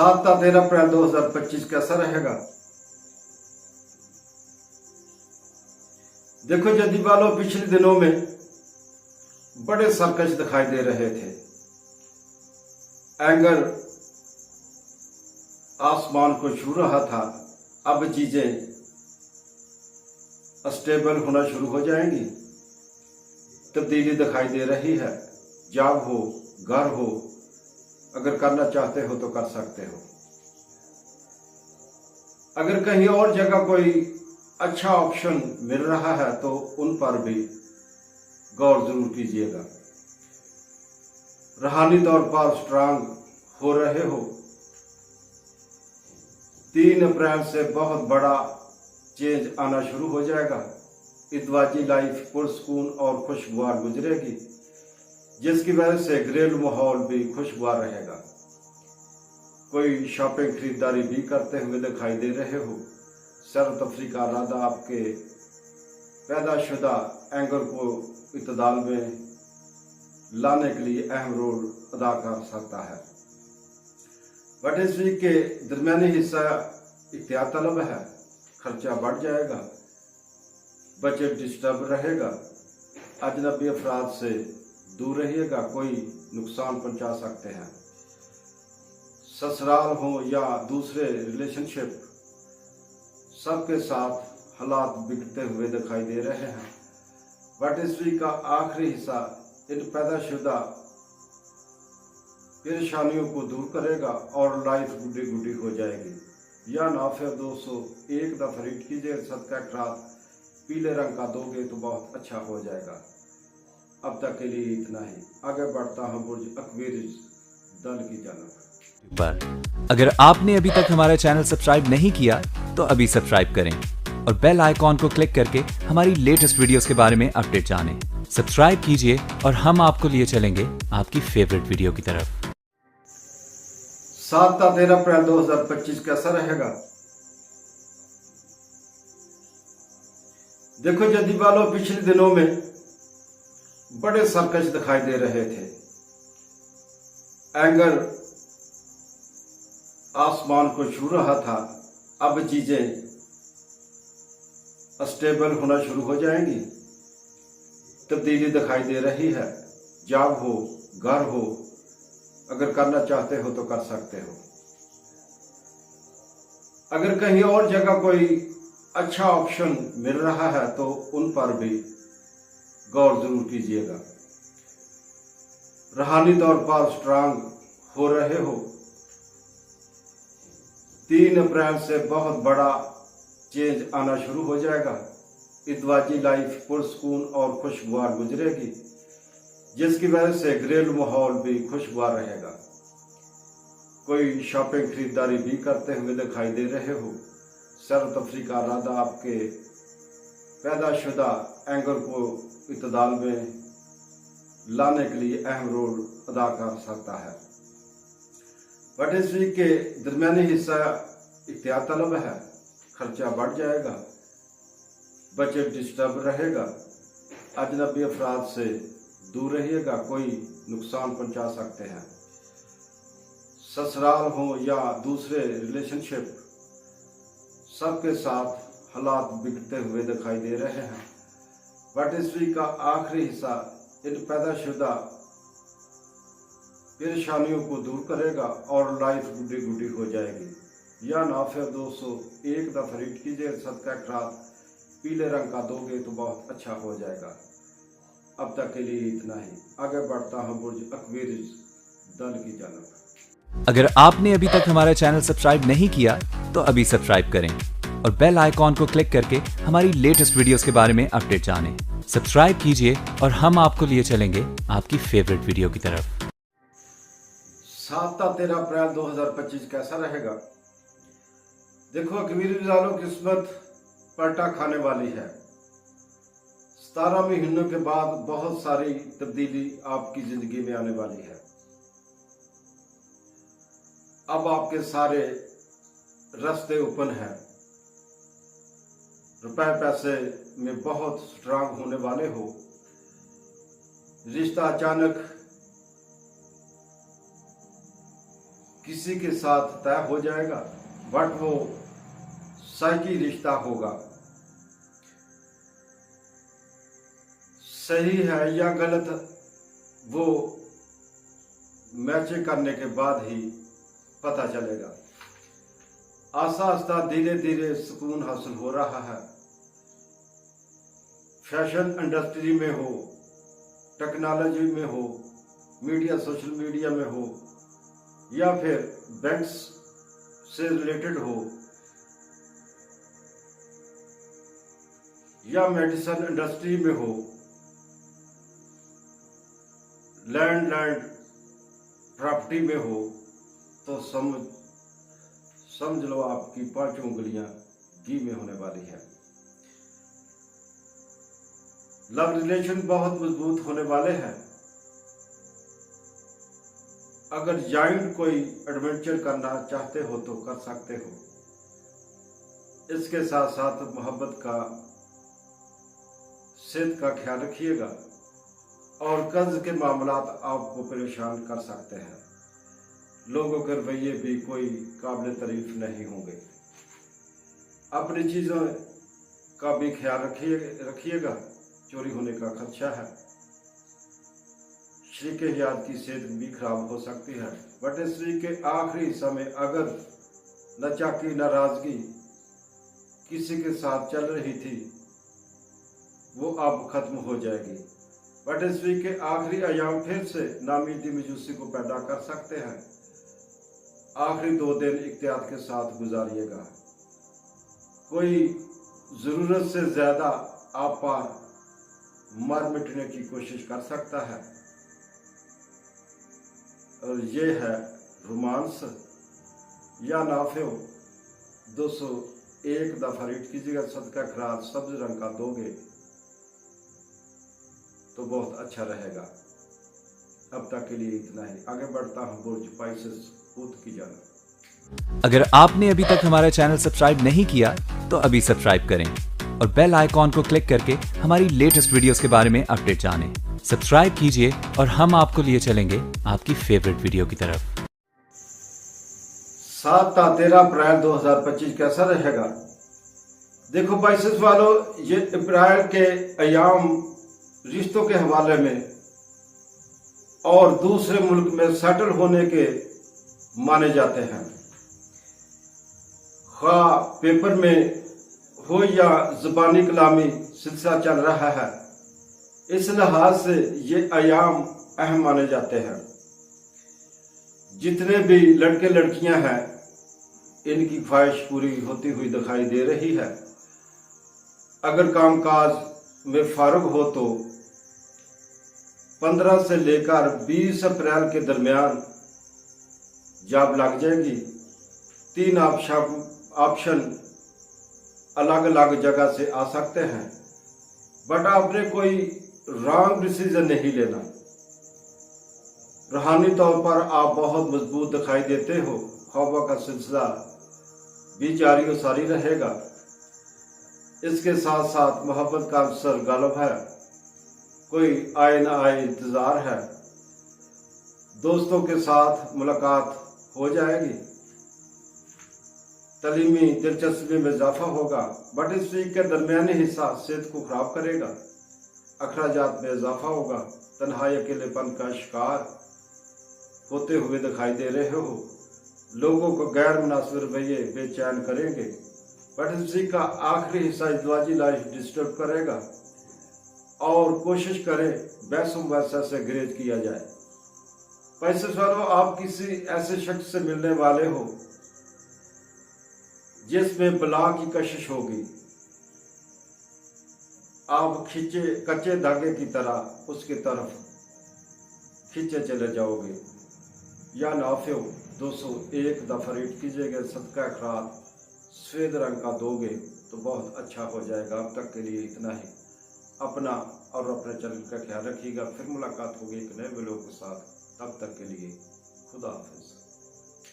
7-13 अप्रैल 2025 कैसा रहेगा। देखो जदीद वालों, पिछले दिनों में बड़े सरकश दिखाई दे रहे थे। एंगर आसमान को छू रहा था। अब चीजें स्टेबल होना शुरू हो जाएंगी। तब्दीली दिखाई दे रही है। जॉब हो, घर हो, अगर करना चाहते हो तो कर सकते हो। अगर कहीं और जगह कोई अच्छा ऑप्शन मिल रहा है तो उन पर भी गौर जरूर कीजिएगा। रूहानी तौर पर स्ट्रांग हो रहे हो। 3 अप्रैल से बहुत बड़ा चेंज आना शुरू हो जाएगा। इतवाजी लाइफ पुरसकून और खुशगवार गुजरेगी, जिसकी वजह से घरेलू माहौल भी खुशगवार रहेगा। कोई शॉपिंग खरीदारी भी करते हुए दिखाई दे रहे हो। सैर तफरी का इरादा आपके पैदाशुदा एंगर को इत्तदाल में लाने के लिए अहम रोल अदा कर सकता है। बट इस वीक के दरमियानी हिस्सा इख्तियार तलब है। खर्चा बढ़ जाएगा, बजट डिस्टर्ब रहेगा। अजनबी अफराद से दूर रहिएगा, कोई नुकसान पहुंचा सकते हैं। ससुराल हो या दूसरे रिलेशनशिप, सबके साथ हालात बिगड़ते हुए दिखाई दे रहे हैं। बट इस वीक का आखिरी हिस्सा इन पैदाशुदा परेशानियों को दूर करेगा और लाइफ गुडी गुडी हो जाएगी। या नाफे दोस्तों, एक दफा रीड कीजिए, सदका रात पीले रंग का दोगे तो बहुत अच्छा हो जाएगा। अब तक के लिए इतना ही। आगे बढ़ता हूँ बुर्ज अक्वेरियस दल की जानब पर। अगर आपने अभी तक हमारा चैनल सब्सक्राइब नहीं किया तो अभी सब्सक्राइब करें और बेल आइकॉन को क्लिक करके हमारी लेटेस्ट वीडियोस के बारे में अपडेट जानें। सब्सक्राइब कीजिए और हम आपको लिए चलेंगे आपकी फेवरेट वीडियो की तरफ। 7-13 अप्रैल 2025 कैसा रहेगा। देखो जदीद वालों, पिछले दिनों में बड़े सरकश दिखाई दे रहे थे। एंगर आसमान को छू रहा था। अब चीजें स्टेबल होना शुरू हो जाएंगी। तब्दीली दिखाई दे रही है। जॉब हो, घर हो, अगर करना चाहते हो तो कर सकते हो। अगर कहीं और जगह कोई अच्छा ऑप्शन मिल रहा है तो उन पर भी गौर जरूर कीजिएगा। रूहानी तौर पर स्ट्रांग हो रहे हो। 3 अप्रैल से बहुत बड़ा चेंज आना शुरू हो जाएगा। इतवाजी लाइफ पुरसकून और खुशगवार गुजरेगी, जिसकी वजह से घरेलू माहौल भी खुशगवार रहेगा। कोई शॉपिंग खरीदारी भी करते हुए दिखाई दे रहे हो। सैर तफरी का इरादा आपके पैदाशुदा एंगर को इत्तदाल में लाने के लिए अहम रोल अदा कर सकता है। बट इस वीक के दरमियानी हिस्सा इख्तियार तलब है। खर्चा बढ़ जाएगा, बजट डिस्टर्ब रहेगा। अजनबी अफराद से दूर रहिएगा, कोई नुकसान पहुंचा सकते हैं। ससुराल हो या दूसरे रिलेशनशिप, सबके साथ हालात बिगड़ते हुए दिखाई दे रहे हैं। बट इस वीक का आखिरी हिस्सा इन पैदाशुदा परेशानियों को दूर करेगा और लाइफ गुडी गुडी हो जाएगी। या नाफे दोस्तों, एक दफा रीड कीजिए, सदका रात पीले रंग का दोगे तो बहुत अच्छा हो जाएगा। अब तक के लिए इतना ही। आगे बढ़ता हूँ बुर्ज अक्वेरियस दल की जानब। अगर आपने अभी तक हमारा चैनल सब्सक्राइब नहीं किया तो अभी सब्सक्राइब करें और बेल आइकॉन को क्लिक करके हमारी लेटेस्ट वीडियोस के बारे में अपडेट जानें। सब्सक्राइब कीजिए और हम आपको लिए चलेंगे आपकी फेवरेट वीडियो की तरफ। 7-13 अप्रैल 2025 कैसा रहेगा। देखो अक्वेरियस वालों, किस्मत पलटा खाने वाली है। 17 महीनों के बाद बहुत सारी तब्दीली आपकी जिंदगी में आने वाली है। अब आपके सारे रास्ते ओपन हैं। रुपए पैसे में बहुत स्ट्रांग होने वाले हो। रिश्ता अचानक किसी के साथ तय हो जाएगा, बट वो सही रिश्ता होगा। सही है या गलत वो मैचिंग करने के बाद ही पता चलेगा। आस्ता आस्ता धीरे धीरे सुकून हासिल हो रहा है। फैशन इंडस्ट्री में हो, टेक्नोलॉजी में हो, मीडिया, सोशल मीडिया में हो, या फिर बैंक्स से रिलेटेड हो, या मेडिसिन इंडस्ट्री में हो, लैंड प्रॉपर्टी में हो, तो समझ लो आपकी 5 उंगलियां घी में होने वाली है। लव रिलेशन बहुत मजबूत होने वाले हैं। अगर जॉइंट कोई एडवेंचर करना चाहते हो तो कर सकते हो। इसके साथ साथ मोहब्बत का, सेहत का ख्याल रखिएगा, और कर्ज के मामलात आपको परेशान कर सकते हैं। लोगों के रवैये भी कोई काबिल तारीफ नहीं होंगे। अपनी चीज़ों का भी ख्याल रखिएगा, चोरी होने का खदशा है। शरीक हयात की सेहत भी खराब हो सकती है। बट इस वीक के आखिरी समय अगर नचाकी, नाराजगी किसी के साथ चल रही थी, वो अब खत्म हो जाएगी। बट इस वीक के आखिरी अयाम फिर से नामीदी मायूसी को पैदा कर सकते हैं। आखिरी 2 दिन इख्तियात के साथ गुजारिएगा। कोई ज़रूरत से ज़्यादा आप पर मर मिटने की कोशिश कर सकता है, और ये है रोमांस या नाफे। 201 दफ़ा रीड कीजिएगा। सदका खैरात सब्ज रंग का दोगे तो बहुत अच्छा रहेगा। अब तक के लिए इतना ही। आगे बढ़ता हूँ बुर्ज पाइसेस पूत की जानब। अगर आपने अभी तक हमारा चैनल सब्सक्राइब नहीं किया तो अभी सब्सक्राइब करें और बेल आइकॉन को क्लिक करके हमारी लेटेस्ट वीडियोस के बारे में अपडेट जानें। सब्सक्राइब कीजिए और हम आपको लिए चलेंगे आपकी फेवरेट वीडियो की तरफ। 7 ता 13 अप्रैल 2025 कैसा रहेगा? देखो पाइसेस वालों, ये अप्रैल के अयाम रिश्तों के हवाले में और दूसरे मुल्क में सेटल होने के माने जाते हैं। खा पेपर में हो या ज़बानी कलामी सिलसिला चल रहा है, इस लिहाज से ये अयाम अहम माने जाते हैं। जितने भी लड़के लड़कियां हैं, इनकी ख्वाहिश पूरी होती हुई दिखाई दे रही है। अगर कामकाज में फारुग हो तो 15 से लेकर 20 अप्रैल के दरमियान जॉब लग जाएगी। 3 ऑप्शन अलग अलग जगह से आ सकते हैं, बट आपने कोई रॉन्ग डिसीजन नहीं लेना। रूहानी तौर पर आप बहुत मजबूत दिखाई देते हो। ख्वाबों का सिलसिला भी जारी और सारी रहेगा। इसके साथ साथ मोहब्बत का अवसर गालिब है। कोई आए न आए इंतजार है। दोस्तों के साथ मुलाकात हो जाएगी। तलीमी दिलचस्पी में इजाफा होगा, बट इस वीक के दरमियानी हिस्सा सेहत को खराब करेगा। अखराजात में इजाफा होगा। तन्हाई अकेलेपन का शिकार होते हुए दिखाई दे रहे हो। लोगों को गैर मुनासिब रवैये बेचैन करेंगे, बट इस वीक का आखिरी हिस्सा इज़्वाजी लाइफ डिस्टर्ब करेगा। और कोशिश करें बैसम वैसा से ग्रेज किया जाए। पैसे वालों, आप किसी ऐसे शख्स से मिलने वाले हो जिसमें बला की कशिश होगी। आप कच्चे धागे की तरह उसकी तरफ खींचे चले जाओगे। या नाफे 201 दफ़ा रीड कीजिएगा। सदका खैरात सफेद रंग का दोगे तो बहुत अच्छा हो जाएगा। अब तक के लिए इतना ही। अपना और अपने चैनल का ख्याल रखिएगा। फिर मुलाकात होगी एक नए व्लॉग के साथ। तब तक के लिए खुदा हाफिज़।